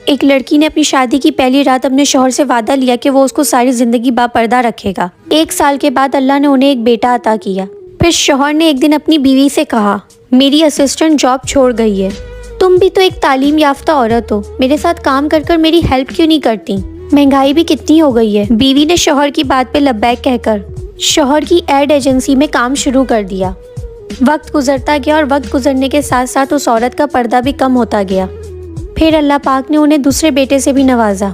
एक लड़की ने अपनी शादी की पहली रात अपने शौहर से वादा लिया कि वो उसको सारी जिंदगी बापर्दा रखेगा। 1 साल के बाद अल्लाह ने उन्हें एक बेटा अता किया। फिर शौहर ने एक दिन अपनी बीवी से कहा, मेरी असिस्टेंट जॉब छोड़ गई है, तुम भी तो एक तालीम याफ्ता औरत हो, मेरे साथ काम कर कर मेरी हेल्प क्यों नहीं करती? महंगाई भी कितनी हो गई है। बीवी ने शौहर की बात पे लब्बैक कहकर शौहर की एड एजेंसी में काम शुरू कर दिया। वक्त गुजरता गया और वक्त गुजरने के साथ साथ उस औरत का पर्दा भी कम होता गया। फिर अल्लाह पाक ने उन्हें दूसरे बेटे से भी नवाजा।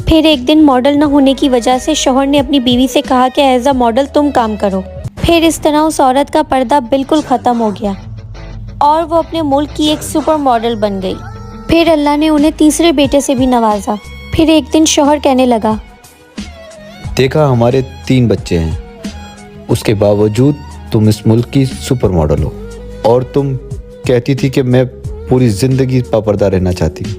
फिर एक दिन मॉडल न होने की वजह से शौहर ने अपनी बीवी से कहा कि एज अ मॉडल तुम काम करो। फिर इस तरह उस औरत का पर्दा बिल्कुल ख़त्म हो गया और वो अपने मुल्क की एक सुपर मॉडल बन गई। फिर अल्लाह ने उन्हें तीसरे बेटे से भी नवाजा। फिर एक दिन शौहर कहने लगा, देखा हमारे 3 बच्चे हैं, उसके बावजूद तुम इस मुल्क की सुपर मॉडल हो और तुम कहती थी कि मैं पूरी जिंदगी बापर्दा रहना चाहती हूँ।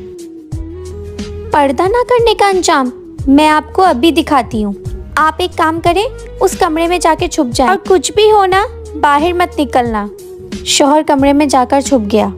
पर्दा ना करने का अंजाम मैं आपको अभी दिखाती हूँ। आप एक काम करें, उस कमरे में जाके छुप जाएं और कुछ भी हो ना बाहर मत निकलना। शौहर कमरे में जाकर छुप गया।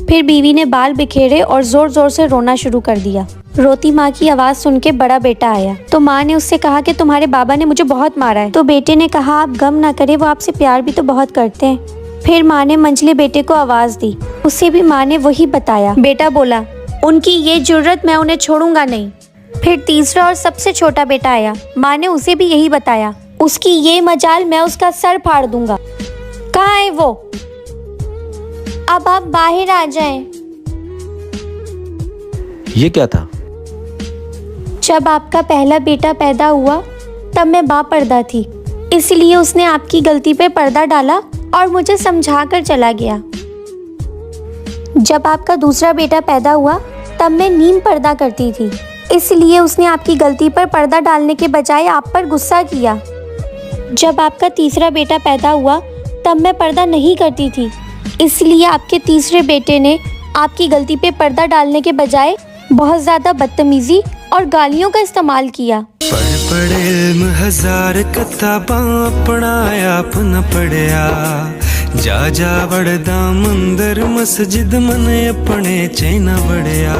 फिर बीवी ने बाल बिखेरे और जोर जोर से रोना शुरू कर दिया। रोती माँ की आवाज़ सुन के बड़ा बेटा आया तो माँ ने उससे कहा कि तुम्हारे बाबा ने मुझे बहुत मारा है। तो बेटे ने कहा, आप गम ना करें, वो आपसे प्यार भी तो बहुत करते हैं। फिर माँ ने मंझले बेटे को आवाज़ दी, उसे भी माँ ने वही बताया। बेटा बोला, उनकी ये जुर्रत, मैं उन्हें छोड़ूंगा नहीं। फिर तीसरा और सबसे छोटा बेटा आया, माँ ने उसे भी यही बताया, उसकी ये मजाल, मैं उसका सर फाड़ दूंगा। कहाँ है वो? अब आप बाहर आ जाएं। ये क्या था? जब आपका पहला बेटा पैदा हुआ तब मैं बापर्दा थी, इसलिए उसने आपकी गलती पे पर्दा डाला और मुझे समझा कर चला गया। जब आपका दूसरा बेटा पैदा हुआ तब मैं नीम पर्दा करती थी, इसलिए उसने आपकी गलती पर पर्दा डालने के बजाय आप पर गुस्सा किया। जब आपका तीसरा बेटा पैदा हुआ तब मैं पर्दा नहीं करती थी, इसलिए आपके तीसरे बेटे ने आपकी गलती पे पर्दा डालने के बजाय बहुत ज़्यादा बदतमीजी और गालियों का इस्तेमाल किया। पढ़े इल्म हजार किताबां अपना आप न पढ़िया, जा जा वड़दा मंदिर मस्जिद मन अपने च न वड़िया।